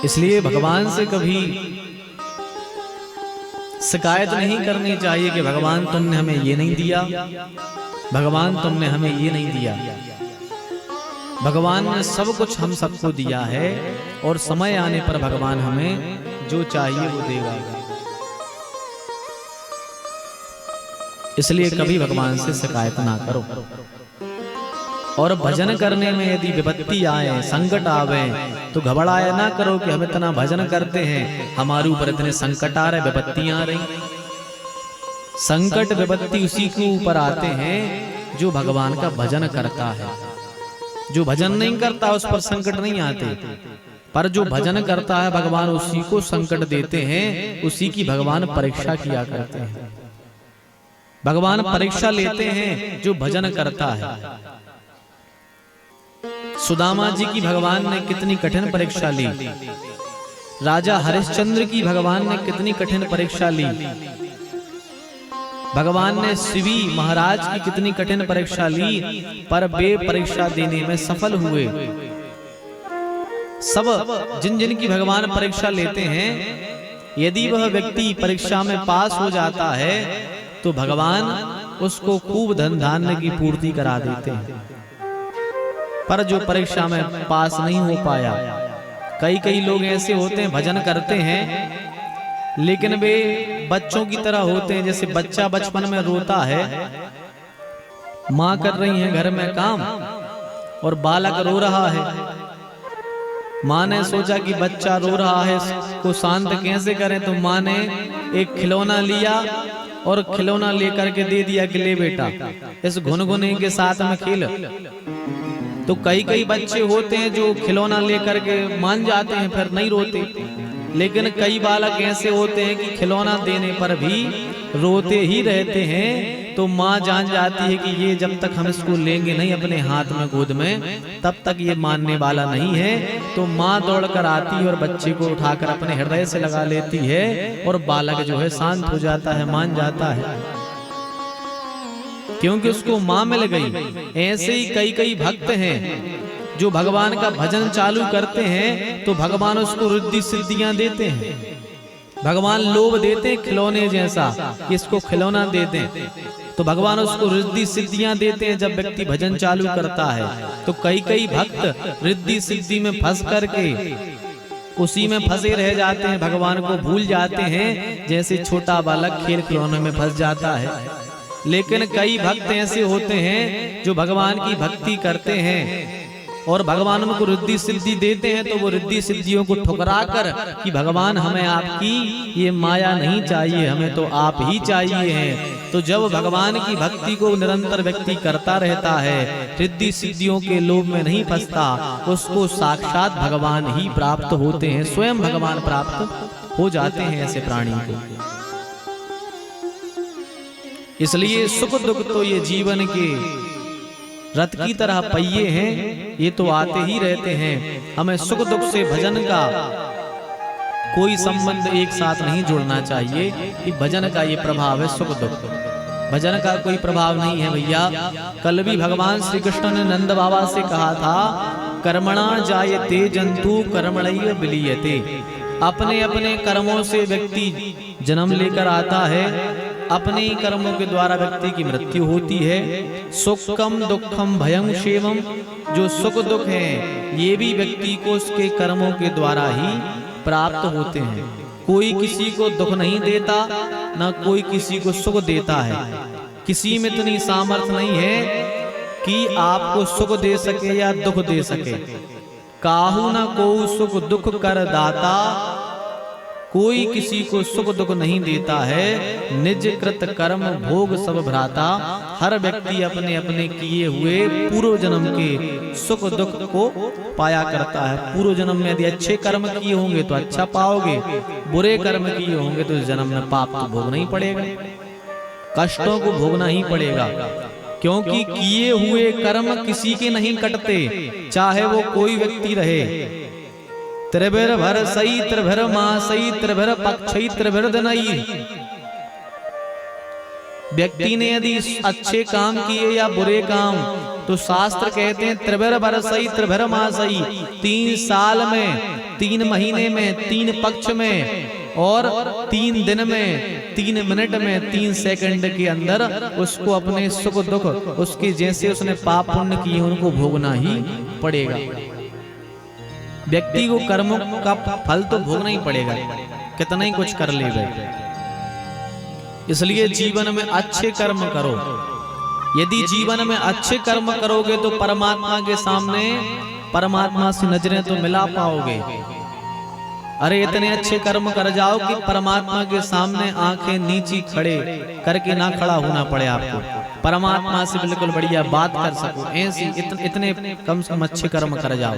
इसलिए भगवान से कभी शिकायत नहीं करनी चाहिए कि भगवान तुमने हमें ये नहीं दिया, भगवान तुमने हमें ये नहीं दिया। भगवान ने सब कुछ हम सबको दिया है और समय आने पर भगवान हमें जो चाहिए वो देगा। इसलिए कभी भगवान से शिकायत ना करो। और भजन करने में यदि विपत्ति आए, संकट आवे, तो घबराया ना करो कि हम इतना भजन करते हैं, हमारे ऊपर इतने संकट आ रहे, विपत्तियां आ रही। संकट विपत्ति उसी के ऊपर आते हैं जो भगवान का भजन करता है। जो भजन नहीं करता उस पर संकट नहीं आते, पर जो भजन करता है भगवान उसी को संकट देते हैं, उसी की भगवान परीक्षा किया करते हैं। भगवान परीक्षा लेते हैं जो भजन करता है। सुदामा जी की भगवान ने कितनी कठिन परीक्षा ली, राजा हरिश्चंद्र की भगवान ने कितनी कठिन परीक्षा ली, भगवान ने शिवी महाराज की कितनी कठिन परीक्षा ली, पर वे परीक्षा देने में सफल हुए। सब जिन जिन की भगवान परीक्षा लेते हैं, यदि वह व्यक्ति परीक्षा में पास हो जाता है तो भगवान उसको खूब धन धान्य की पूर्ति करा देते हैं। पर जो परीक्षा में पास नहीं हो पाया, कई लोग ऐसे होते हैं भजन करते हैं लेकिन वे बच्चों की तरह होते हैं। जैसे बच्चा बचपन में रोता है, माँ कर रही है घर में काम और बालक रो रहा है। माँ ने सोचा कि बच्चा रो रहा है, इसको शांत कैसे करें, तो माँ ने एक खिलौना लिया और खिलौना लेकर के दे दिया कि ले बेटा इस गुनगुने के साथ में खेल। तो कई बच्चे होते हैं जो खिलौना लेकर के मान जाते हैं, फिर नहीं रोते। लेकिन कई बालक ऐसे होते हैं कि खिलौना देने पर भी रोते ही रहते हैं। तो माँ जान जाती है कि ये जब तक हम इसको लेंगे नहीं अपने हाथ में गोद में, तब तक ये मानने वाला नहीं है। तो माँ दौड़कर आती है और बच्चे को उठाकर अपने हृदय से लगा लेती है और बालक जो है शांत हो जाता है, मान जाता है, क्योंकि उसको माँ मिल गई। ऐसे ही कई भक्त हैं जो भगवान का भजन चालू करते हैं तो भगवान उसको रिद्धि सिद्धियां देते हैं। भगवान लोभ देते हैं खिलौने जैसा कि इसको खिलौना दे दें, तो भगवान उसको रिद्धि सिद्धियां देते हैं जब व्यक्ति भजन चालू करता है। तो कई भक्त रिद्धि सिद्धि में फंस करके उसी में फंसे रह जाते हैं, भगवान को भूल जाते हैं, जैसे छोटा बालक खेल खिलौने में फंस जाता है। लेकिन कई भक्त ऐसे होते हैं जो भगवान की भक्ति करते हैं और भगवान उनको रिद्धि सिद्धि देते हैं, तो वो रिद्धि सिद्धियों को ठुकरा कर कि भगवान हमें आपकी ये माया नहीं चाहिए, हमें तो आप ही चाहिए हैं। तो जब भगवान की भक्ति को निरंतर व्यक्ति करता रहता है, रिद्धि सिद्धियों के लोभ में नहीं फंसता, उसको साक्षात भगवान ही प्राप्त होते हैं, स्वयं भगवान प्राप्त हो जाते हैं ऐसे प्राणी को। इसलिए सुख दुख तो ये जीवन के रथ की तरह पहिए हैं, ये तो आते ही रहते हैं। हमें सुख दुख से भजन का कोई संबंध एक साथ नहीं जोड़ना चाहिए कि भजन का ये प्रभाव है सुख दुख, भजन का कोई प्रभाव नहीं है भैया। कल भी भगवान श्री कृष्ण ने नंद बाबा से कहा था, कर्मणा जायते जंतु कर्मणैव विलीयते। अपने अपने कर्मों से व्यक्ति जन्म लेकर आता है, अपने ही कर्मों के द्वारा व्यक्ति की मृत्यु होती है। सुखम दुखम भयं क्षेमम, जो सुख दुख है ये भी व्यक्ति को उसके कर्मों के द्वारा ही प्राप्त होते हैं। कोई किसी को दुख नहीं देता, ना कोई किसी को सुख देता है। किसी में इतनी सामर्थ्य नहीं है कि आपको सुख दे सके या दुख दे सके। काहू न को सुख दुख कर दाता, कोई किसी को सुख दुख नहीं देता है। निज कृत कर्म भोग सब भ्राता, हर व्यक्ति अपने अपने किए हुए पूर्व जन्म के सुख दुख को पाया करता है। पूर्व जन्म में यदि अच्छे कर्म किए होंगे तो अच्छा पाओगे, बुरे कर्म किए होंगे तो इस जन्म में पाप तो भोगना ही पड़ेगा, कष्टों को भोगना ही पड़ेगा। क्योंकि किए हुए कर्म किसी के नहीं कटते, चाहे वो कोई व्यक्ति रहे। त्रिभिर भर सई त्रिभिर मासई त्रिभिर पक्षई त्रिभिर दनई। व्यक्ति ने यदि अच्छे काम किए या बुरे काम तो शास्त्र कहते हैं त्रिभर बरसई त्रिभर मासई, 3 साल में, 3 महीने में, 3 पक्ष में और 3 दिन में, 3 मिनट में, 3 सेकंड के अंदर उसको अपने सुख दुख उसके जैसे उसने पाप पुण्य किए उनको भोगना ही पड़ेगा। व्यक्ति को कर्मों का फल तो भोगना ही पड़ेगा, कितना ही कुछ कर ले भाई। इसलिए जीवन में अच्छे कर्म करो। यदि जीवन में अच्छे कर्म करोगे तो परमात्मा के सामने परमात्मा से नजरें तो मिला पाओगे। अरे इतने अच्छे कर्म कर जाओ कि परमात्मा के सामने आंखें नीची खड़े करके ना खड़ा होना पड़े आपको, परमात्मा से बिल्कुल बढ़िया बात कर सको। ऐसी इतने कम से कम अच्छे कर्म कर जाओ।